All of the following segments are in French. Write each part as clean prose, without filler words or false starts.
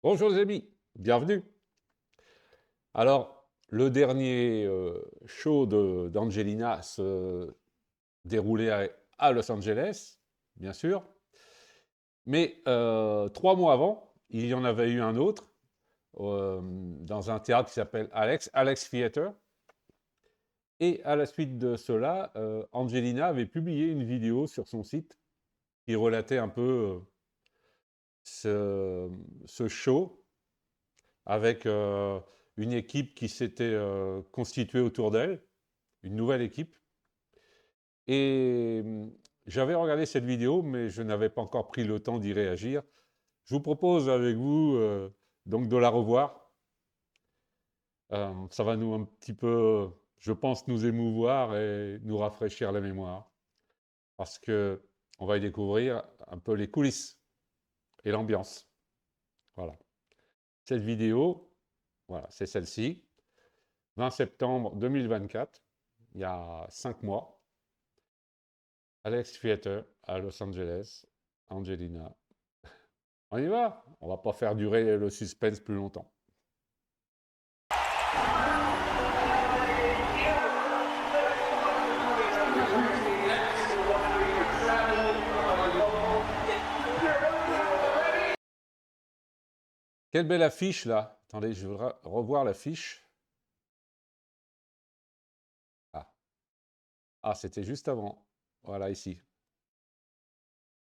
Bonjour les amis, bienvenue. Alors, le dernier show d'Angelina se déroulait à Los Angeles, bien sûr. Mais 3 mois avant, il y en avait eu un autre dans un théâtre qui s'appelle Alex Theater. Et à la suite de cela, Angelina avait publié une vidéo sur son site qui relatait un peu ce show avec une équipe qui s'était constituée autour d'elle, une nouvelle équipe. Et j'avais regardé cette vidéo, mais je n'avais pas encore pris le temps d'y réagir. Je vous propose avec vous donc de la revoir. Ça va nous un petit peu, je pense, nous émouvoir et nous rafraîchir la mémoire, parce que on va y découvrir un peu les coulisses et l'ambiance. Voilà. Cette vidéo, voilà, c'est celle-ci. 20 septembre 2024, il y a 5 mois, Alex Theater à Los Angeles, Angelina. On y va? On va pas faire durer le suspense plus longtemps. Quelle belle affiche là. Attendez, je voudrais revoir l'affiche. Ah, ah c'était juste avant. Voilà, ici.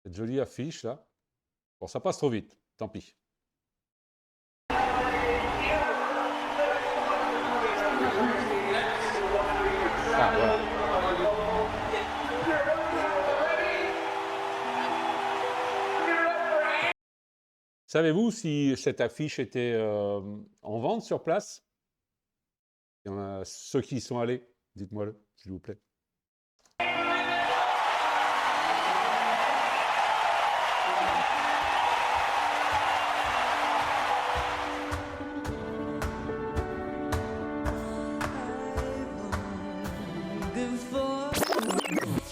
Cette jolie affiche là. Bon, ça passe trop vite, tant pis. Ah, voilà. Savez-vous si cette affiche était en vente sur place? Il y en a ceux qui y sont allés, dites-moi-le, s'il vous plaît.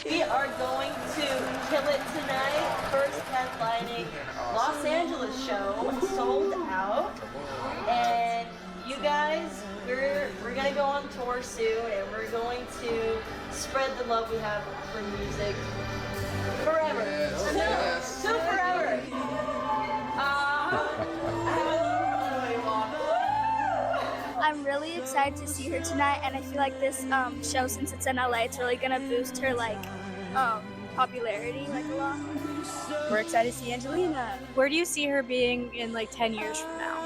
We are going to kill it tonight. First headlining Los Angeles show, sold out. And you guys, we're gonna go on tour soon, and we're going to spread the love we have for music forever. Till forever. I'm really excited to see her tonight, and I feel like this show, since it's in LA, it's really gonna boost her popularity a lot. We're excited to see Angelina. Where do you see her being in 10 years from now?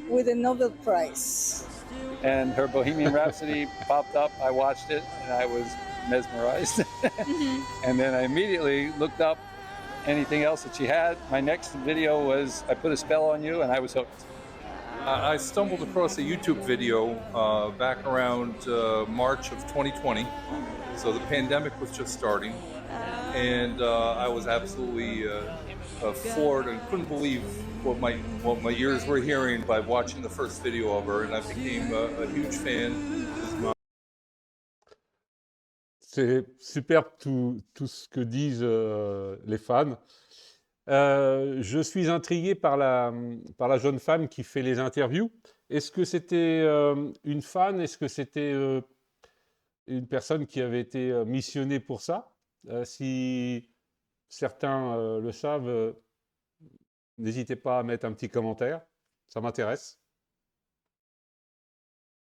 With a Nobel Prize. And her Bohemian Rhapsody popped up. I watched it and I was mesmerized. And then I immediately looked up anything else that she had. My next video was I Put a Spell on You, and I was hooked. I stumbled across a YouTube video back around March of 2020. So the pandemic was just starting, and I was absolutely floored and couldn't believe what my ears were hearing by watching the first video of her, and I became a huge fan. C'est superbe tout ce que disent les fans. Je suis intrigué par la jeune femme qui fait les interviews. Est-ce que c'était une fan? Est-ce que c'était une personne qui avait été missionnée pour ça? Si certains le savent, n'hésitez pas à mettre un petit commentaire. Ça m'intéresse.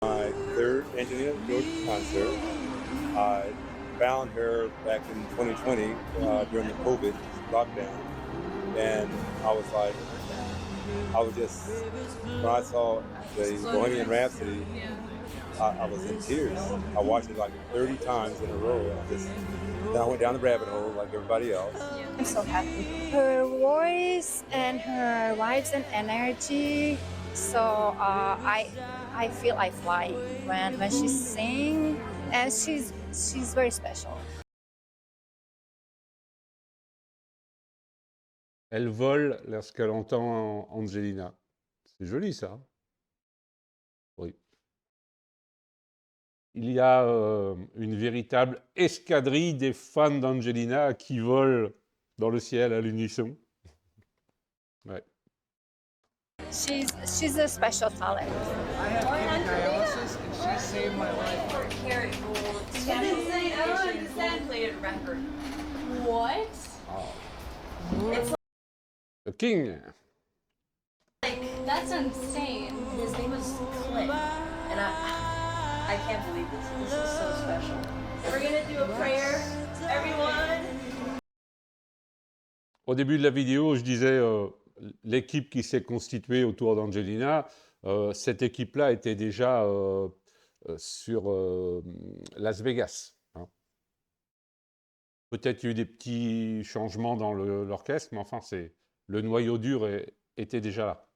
My third Angelina Jolie concert. I found her back in 2020 during the COVID lockdown, and I was just, when I saw the Bohemian Rhapsody, I was in tears. I watched it like 30 times in a row. Then I went down the rabbit hole like everybody else. I'm so happy. Her voice and her vibes and energy. So I feel I fly when she sings, and she's very special. Elle vole lorsqu'elle entend Angelina. C'est joli ça. Oui. Il y a une véritable escadrille des fans d'Angelina qui volent dans le ciel à l'unisson. Ouais. She's a special talent. I have kidney dialysis and she saved my life. For Carrot Gold. Plated record. What? It's The King. like that's insane. His name was Clint, and I can't believe this. This is so special. We're gonna do a prayer, everyone. Au début de la vidéo, je disais l'équipe qui s'est constituée autour d'Angelina, cette équipe-là était déjà sur Las Vegas. Hein. Peut-être il y a eu des petits changements dans l'orchestre, mais enfin, le noyau dur était déjà là.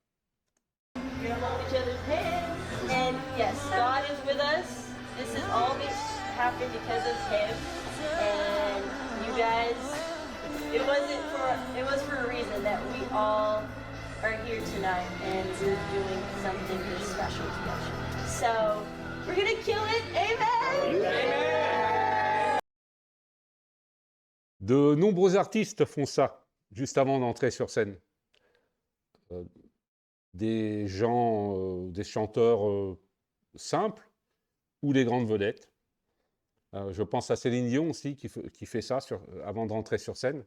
We're gonna hold each other's hands, and yes, God is with us. This is all this happened because of Him, and you guys. It was for a reason that we all are here tonight and we're doing something really special together. So we're gonna kill it, amen! Amen! De nombreux artistes font ça juste avant d'entrer sur scène. Des gens, des chanteurs simples ou des grandes vedettes. Je pense à Céline Dion aussi qui fait ça avant de rentrer sur scène.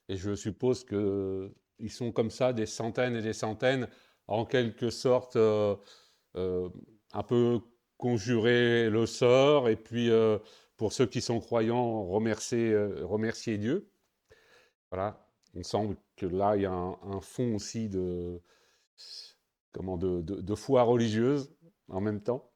Et je suppose qu'ils sont comme ça des centaines et des centaines, en quelque sorte un peu conjurer le sort. Et puis pour ceux qui sont croyants, remercier Dieu. Voilà, il me semble que là il y a un fond aussi de foi religieuse en même temps.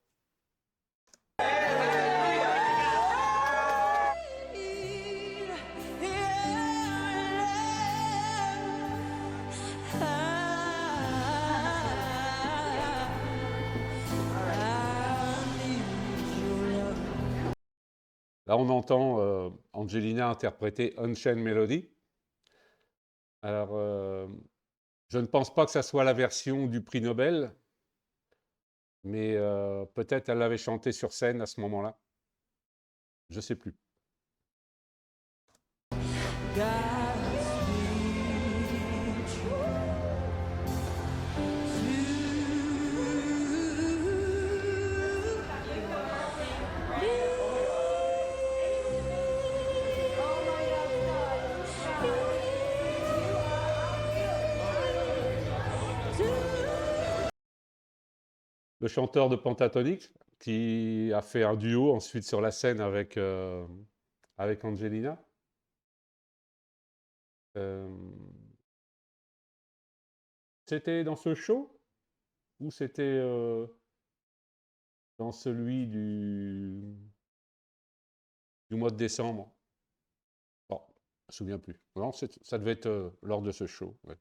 Là, on entend Angelina interpréter Unchained Melody. Alors, je ne pense pas que ça soit la version du prix Nobel, mais peut-être elle l'avait chanté sur scène à ce moment-là. Je ne sais plus. Le chanteur de Pentatonix, qui a fait un duo ensuite sur la scène avec Angelina. C'était dans ce show ou c'était dans celui du mois de décembre? Bon, je ne me souviens plus. Non, ça devait être lors de ce show. Ouais.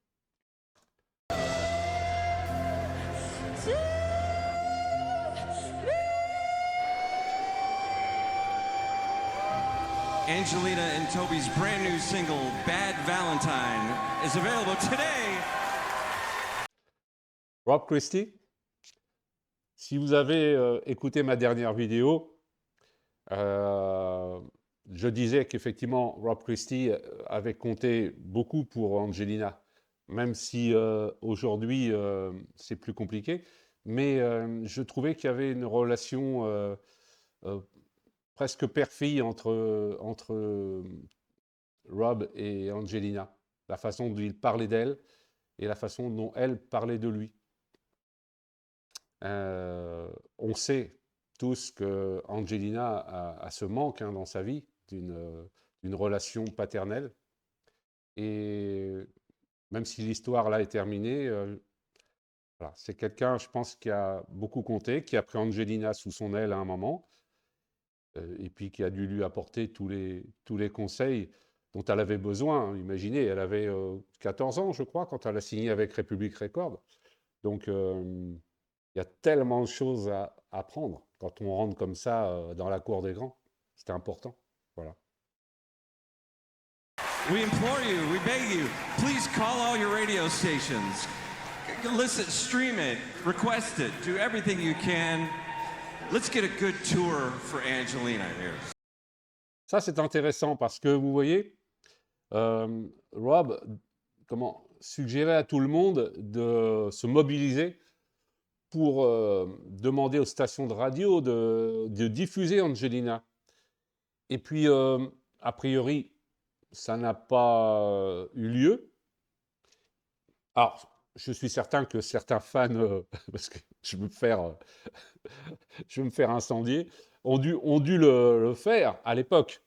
Angelina and Toby's brand new single, Bad Valentine, is available today. Rob Christie, si vous avez écouté ma dernière vidéo, je disais qu'effectivement Rob Christie avait compté beaucoup pour Angelina, même si aujourd'hui c'est plus compliqué. Mais je trouvais qu'il y avait une relation presque père-fille entre Rob et Angelina. La façon dont il parlait d'elle et la façon dont elle parlait de lui. On sait tous que Angelina a ce manque dans sa vie d'une relation paternelle. Et même si l'histoire là est terminée, voilà, c'est quelqu'un, je pense, qui a beaucoup compté, qui a pris Angelina sous son aile à un moment, et puis qui a dû lui apporter tous les conseils dont elle avait besoin. Imaginez, elle avait 14 ans, je crois, quand elle a signé avec Republic Records. Donc, il y a tellement de choses à apprendre quand on rentre comme ça dans la cour des grands. C'était important. Voilà. We implore you, we beg you, please call all your radio stations. Listen, stream it, request it, do everything you can. Let's get a good tour for Angelina here. Ça, c'est intéressant parce que vous voyez, Rob, suggéré à tout le monde de se mobiliser pour demander aux stations de radio de diffuser Angelina. Et puis, a priori, ça n'a pas eu lieu. Alors, je suis certain que certains fans, parce que je veux me faire incendier, ont dû le faire à l'époque.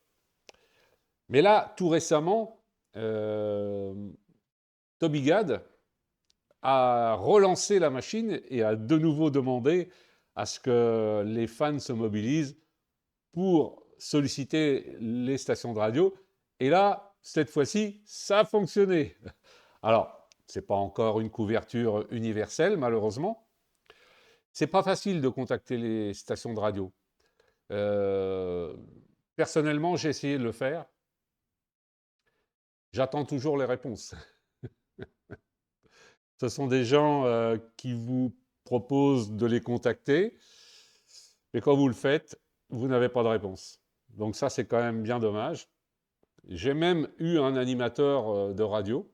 Mais là, tout récemment, Toby Gad a relancé la machine et a de nouveau demandé à ce que les fans se mobilisent pour solliciter les stations de radio. Et là, cette fois-ci, ça a fonctionné. Alors, ce n'est pas encore une couverture universelle, malheureusement. C'est pas facile de contacter les stations de radio. Personnellement, j'ai essayé de le faire. J'attends toujours les réponses. Ce sont des gens qui vous proposent de les contacter, mais quand vous le faites, vous n'avez pas de réponse. Donc ça, c'est quand même bien dommage. J'ai même eu un animateur de radio,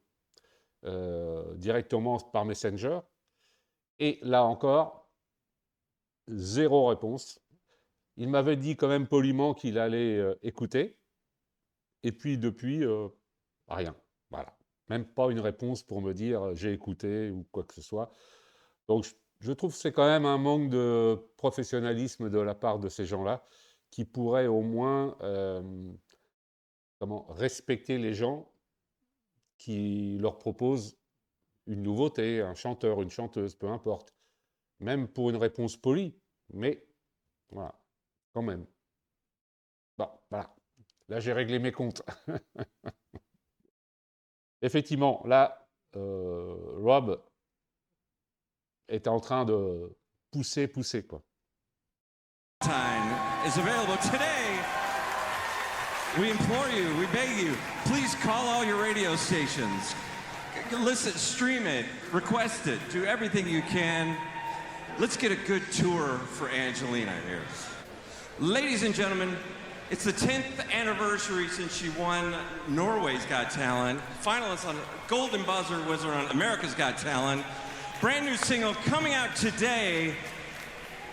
directement par Messenger, et là encore, zéro réponse. Il m'avait dit quand même poliment qu'il allait écouter, et puis depuis, rien. Voilà. Même pas une réponse pour me dire j'ai écouté ou quoi que ce soit. Donc je trouve que c'est quand même un manque de professionnalisme de la part de ces gens-là qui pourraient au moins respecter les gens qui leur proposent une nouveauté, un chanteur, une chanteuse, peu importe. Même pour une réponse polie, mais voilà, quand même. Bon, voilà. Là, j'ai réglé mes comptes. Effectivement, là, Rob est en train de pousser, quoi. Time is available today. We implore you, we beg you, please call all your radio stations. Listen, stream it, request it, do everything you can. Let's get a good tour for Angelina here. Ladies and gentlemen, it's the 10th anniversary since she won Norway's Got Talent. Finalist on Golden Buzzer was on America's Got Talent. Brand new single coming out today.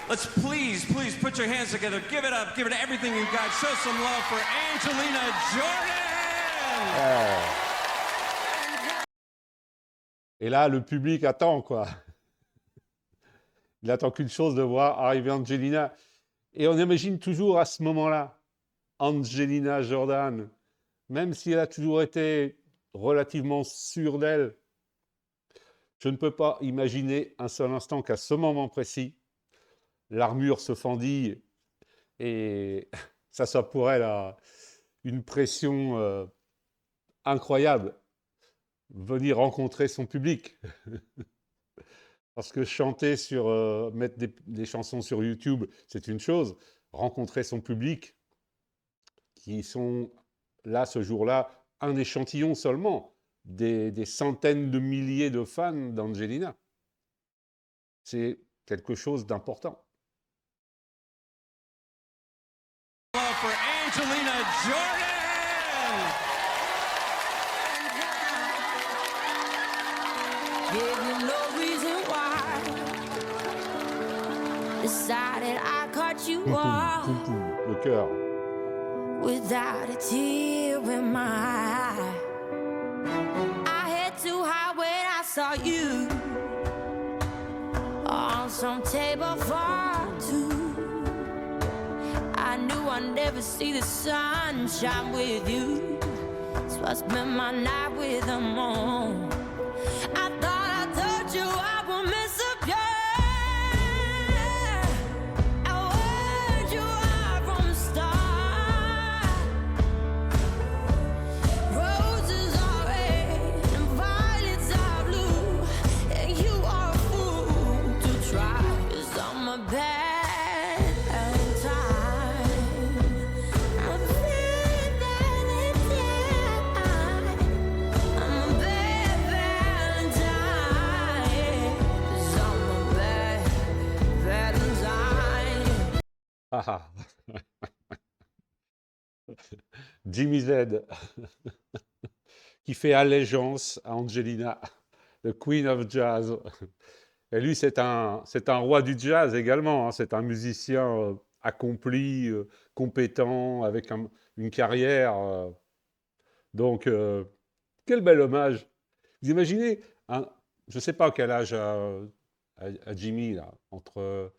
Let's please put your hands together. Give it up. Give it everything you've got. Show some love for Angelina Jordan. Et là, le public attend, quoi. Il attend qu'une chose, de voir arriver Angelina. Et on imagine toujours à ce moment-là, Angelina Jordan, même si elle a toujours été relativement sûre d'elle, je ne peux pas imaginer un seul instant qu'à ce moment précis, l'armure se fendille et ça soit pour elle une pression incroyable, venir rencontrer son public. Parce que chanter mettre des chansons sur YouTube, c'est une chose. Rencontrer son public, qui sont là, ce jour-là, un échantillon seulement, des centaines de milliers de fans d'Angelina. C'est quelque chose d'important. For Angelina Jordan. Gave you no reason why. Decided I caught you off. Le cœur. Without a tear in my eye. I head too high when I saw you on some table for two. I knew I'd never see the sun shine with you, so I spent my night with the moon. I thought I told you I would miss a girl. I warned you right from the start. Roses are red and violets are blue, and you are a fool to try, 'cause I'm a bad Jimmy Z qui fait allégeance à Angelina. The Queen of Jazz. Et lui, c'est un roi du jazz également, hein. C'est un musicien accompli, compétent, avec une carrière. Donc, quel bel hommage. Vous imaginez, je ne sais pas quel âge a Jimmy, là, entre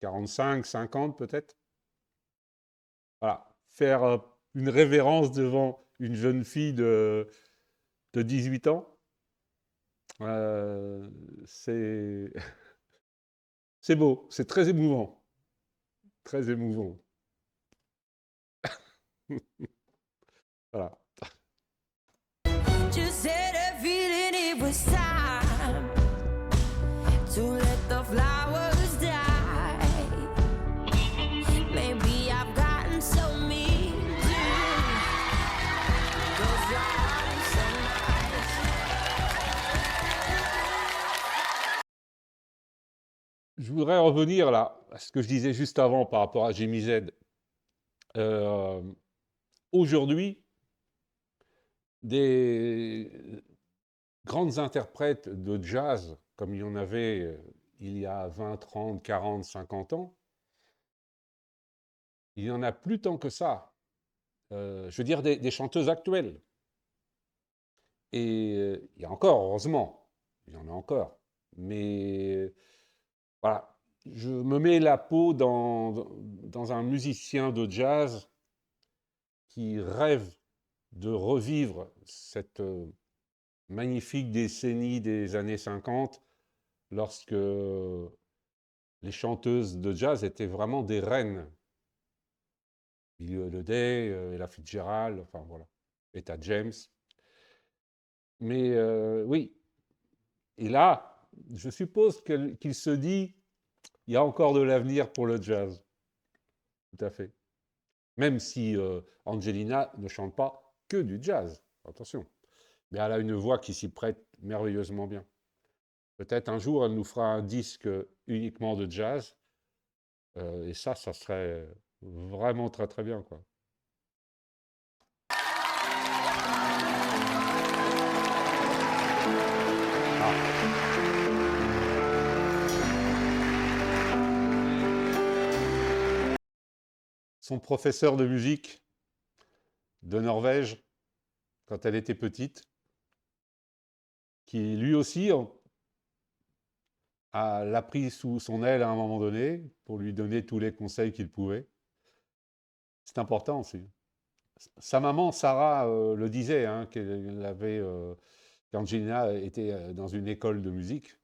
45, 50 peut-être. Voilà, faire une révérence devant une jeune fille de 18 ans, c'est c'est beau, c'est très émouvant. Très émouvant. Voilà. Just had a feeling it was time to let the flowers die. Maybe I've gotten so mean to you, 'cause I'm so nice. Je voudrais revenir là à ce que je disais juste avant par rapport à Jimmy Z. Aujourd'hui, des grandes interprètes de jazz, comme il y en avait il y a 20, 30, 40, 50 ans, il n'y en a plus tant que ça. Je veux dire des chanteuses actuelles. Et il y a encore, heureusement, il y en a encore. Mais voilà, je me mets la peau dans un musicien de jazz qui rêve de revivre cette magnifique décennie des années 50, lorsque les chanteuses de jazz étaient vraiment des reines. Billie Holiday, Ella Fitzgerald, enfin voilà, Etta James. Mais oui, et là, je suppose qu'il se dit, il y a encore de l'avenir pour le jazz. Tout à fait. Même si Angelina ne chante pas que du jazz, attention. Mais elle a une voix qui s'y prête merveilleusement bien. Peut-être un jour, elle nous fera un disque uniquement de jazz. Et ça serait vraiment très très bien, quoi. Son professeur de musique de Norvège, quand elle était petite, qui lui aussi l'a pris sous son aile à un moment donné pour lui donner tous les conseils qu'il pouvait. C'est important aussi. Sa maman, Sarah, le disait, hein, qu'Angelina était dans une école de musique,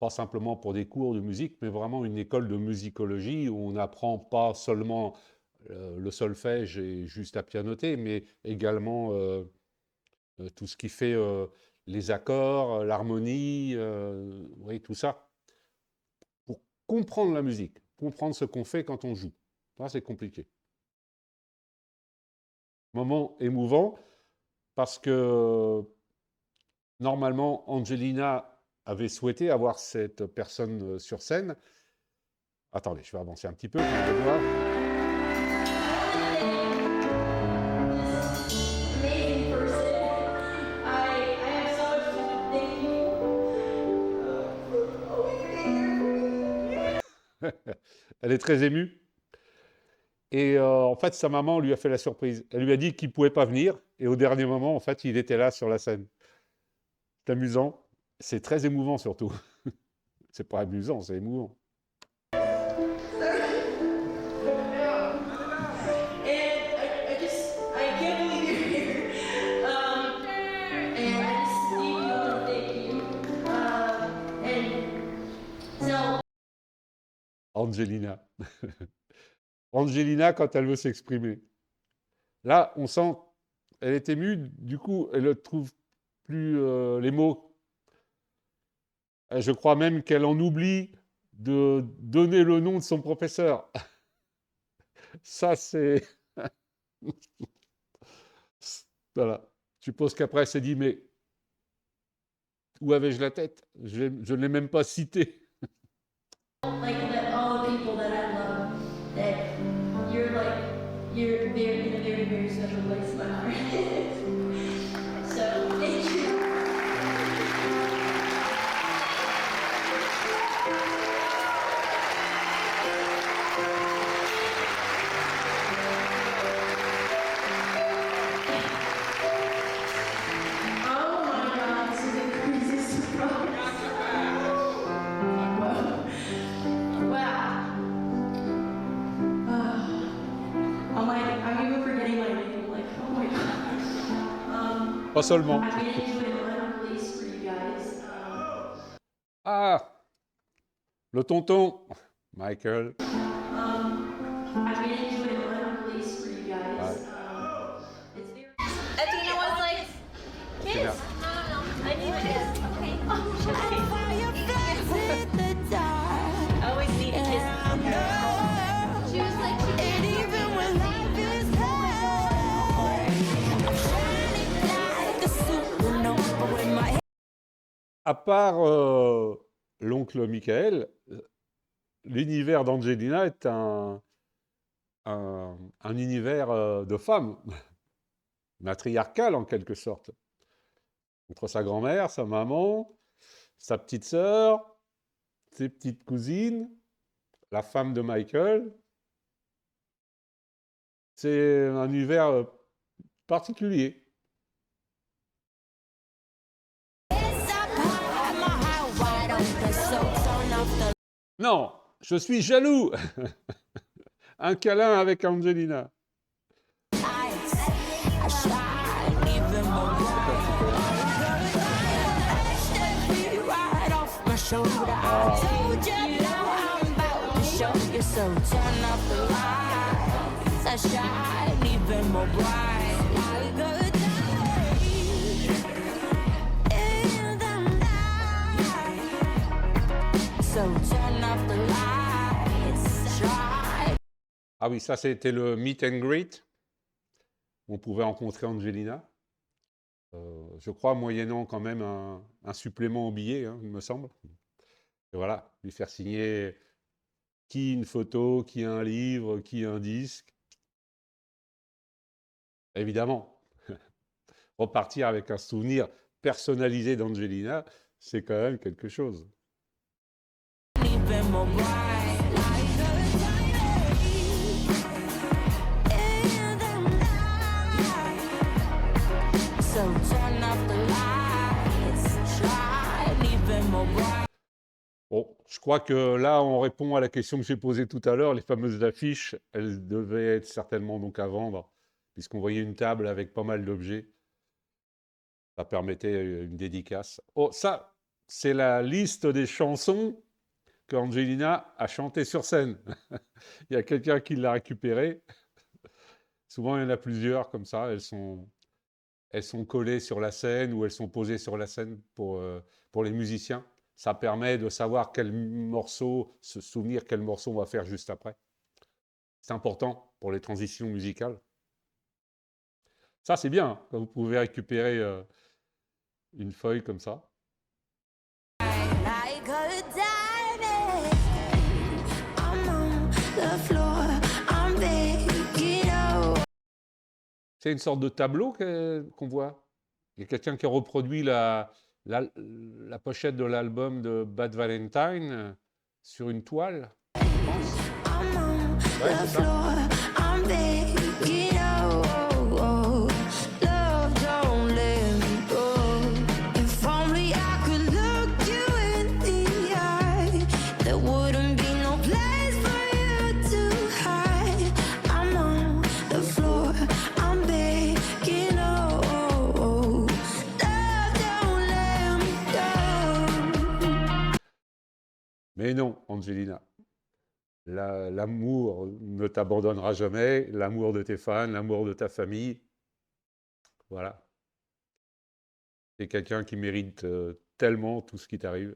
pas simplement pour des cours de musique, mais vraiment une école de musicologie où on n'apprend pas seulement le solfège et juste à pianoter, mais également tout ce qui fait les accords, l'harmonie, oui, tout ça, pour comprendre la musique, comprendre ce qu'on fait quand on joue. Ça, c'est compliqué. Moment émouvant, parce que normalement, Angelina avait souhaité avoir cette personne sur scène. Attendez, je vais avancer un petit peu. Elle est très émue. Et en fait, sa maman lui a fait la surprise. Elle lui a dit qu'il ne pouvait pas venir. Et au dernier moment, en fait, il était là sur la scène. C'est amusant. C'est très émouvant surtout. C'est pas amusant, c'est émouvant. Angelina. Angelina, quand elle veut s'exprimer. Là, on sent, elle est émue, du coup, elle ne trouve plus les mots. Je crois même qu'elle en oublie de donner le nom de son professeur. Ça, c'est... Voilà. Je suppose qu'après, elle s'est dit, mais où avais-je la tête? Je ne l'ai même pas cité. Like all the people that I love, that you're very in a very, very special place in my heart. So thank you. Pas seulement. Ah, le tonton, Michael. Athena was like, kiss. I need a kiss. Okay. I always need a kiss. She was like, À part l'oncle Michael, l'univers d'Angelina est un univers de femmes, matriarcal en quelque sorte. Entre sa grand-mère, sa maman, sa petite sœur, ses petites cousines, la femme de Michael. C'est un univers particulier. Non, je suis jaloux. Un câlin avec Angelina. Ah oui, ça c'était le meet and greet. On pouvait rencontrer Angelina. Je crois moyennant quand même un supplément au billet, hein, il me semble. Et voilà, lui faire signer qui une photo, qui un livre, qui un disque. Évidemment, repartir avec un souvenir personnalisé d'Angelina, c'est quand même quelque chose. Bon, je crois que là, on répond à la question que j'ai posée tout à l'heure. Les fameuses affiches, elles devaient être certainement donc à vendre, puisqu'on voyait une table avec pas mal d'objets. Ça permettait une dédicace. Oh, ça, c'est la liste des chansons qu'Angelina a chantées sur scène. Il y a quelqu'un qui l'a récupérée. Souvent, il y en a plusieurs comme ça. Elles sont collées sur la scène ou elles sont posées sur la scène pour les musiciens. Ça permet de savoir quel morceau, se souvenir quel morceau on va faire juste après. C'est important pour les transitions musicales. Ça, c'est bien, hein, quand vous pouvez récupérer une feuille comme ça. C'est une sorte de tableau qu'on voit. Il y a quelqu'un qui a reproduit la pochette de l'album de Bad Valentine sur une toile, je pense. Ouais, c'est ça. Mais non, Angelina, l'amour ne t'abandonnera jamais, l'amour de tes fans, l'amour de ta famille. Voilà. C'est quelqu'un qui mérite tellement tout ce qui t'arrive.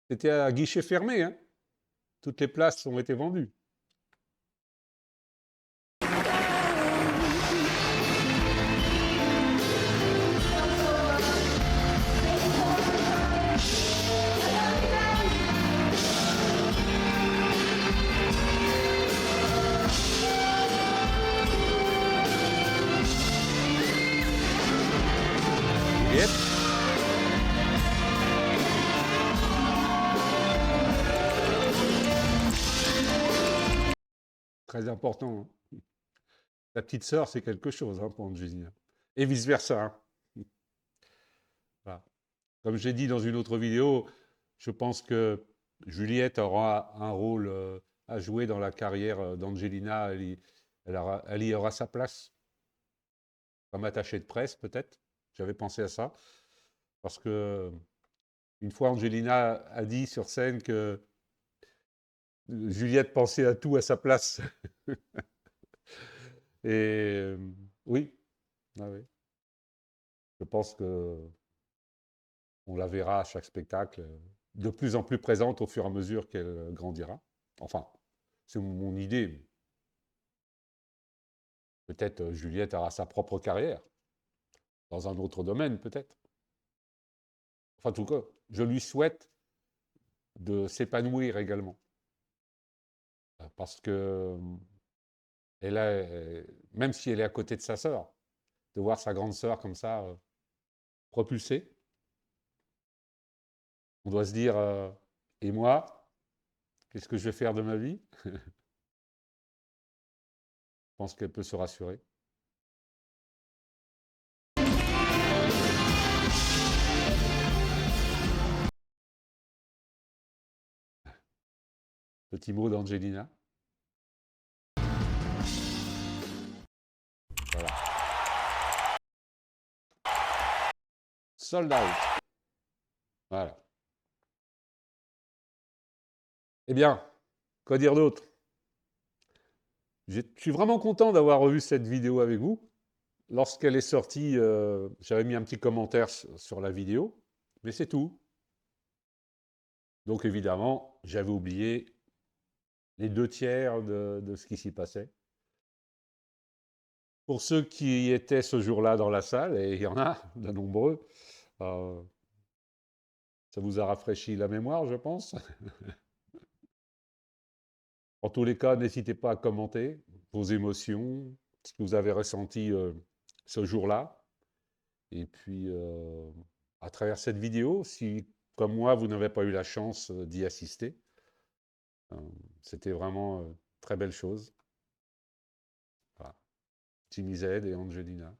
C'était à guichet fermé, hein. Toutes les places ont été vendues. Yep. Très important, hein. La petite sœur, c'est quelque chose, hein, pour Angelina. Et vice-versa, hein. Voilà. Comme j'ai dit dans une autre vidéo, je pense que Juliette aura un rôle à jouer dans la carrière d'Angelina. Elle y aura sa place. Comme attachée de presse, peut-être. J'avais pensé à ça. Parce que une fois, Angelina a dit sur scène que Juliette pensait à tout à sa place. Et oui. Ah oui. Je pense que on la verra à chaque spectacle de plus en plus présente au fur et à mesure qu'elle grandira. Enfin, c'est mon idée. Peut-être Juliette aura sa propre carrière, dans un autre domaine peut-être. Enfin, en tout cas, je lui souhaite de s'épanouir également. Parce que elle a, même si elle est à côté de sa sœur, de voir sa grande sœur comme ça, propulsée, on doit se dire, et moi, qu'est-ce que je vais faire de ma vie? Je pense qu'elle peut se rassurer. Petit mot d'Angelina. Voilà. Sold out. Voilà. Eh bien, quoi dire d'autre? Je suis vraiment content d'avoir revu cette vidéo avec vous. Lorsqu'elle est sortie, j'avais mis un petit commentaire sur la vidéo, mais c'est tout. Donc évidemment, j'avais oublié les 2/3 de ce qui s'y passait. Pour ceux qui étaient ce jour-là dans la salle, et il y en a de nombreux, ça vous a rafraîchi la mémoire, je pense. En tous les cas, n'hésitez pas à commenter vos émotions, ce que vous avez ressenti ce jour-là. Et puis, à travers cette vidéo, si, comme moi, vous n'avez pas eu la chance d'y assister, c'était vraiment très belle chose. Voilà. Timmy Z et Angelina.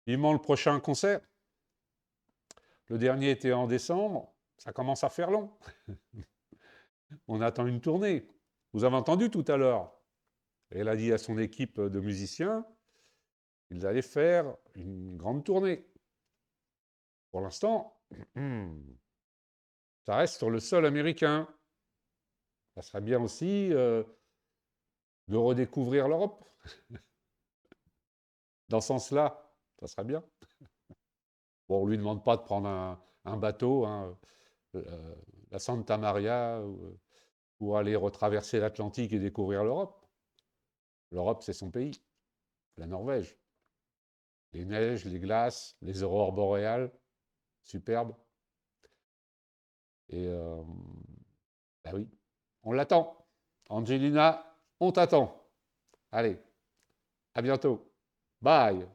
Vivement le prochain concert. Le dernier était en décembre. Ça commence à faire long. On attend une tournée. Vous avez entendu tout à l'heure. Elle a dit à son équipe de musiciens qu'ils allaient faire une grande tournée. Pour l'instant, ça reste sur le sol américain. Ça serait bien aussi de redécouvrir l'Europe. Dans ce sens-là, ça serait bien. Bon, on ne lui demande pas de prendre un bateau, hein, la Santa Maria, pour aller retraverser l'Atlantique et découvrir l'Europe. L'Europe, c'est son pays, la Norvège. Les neiges, les glaces, les aurores boréales, superbes. Et bah oui, on l'attend. Angelina, on t'attend. Allez, à bientôt. Bye.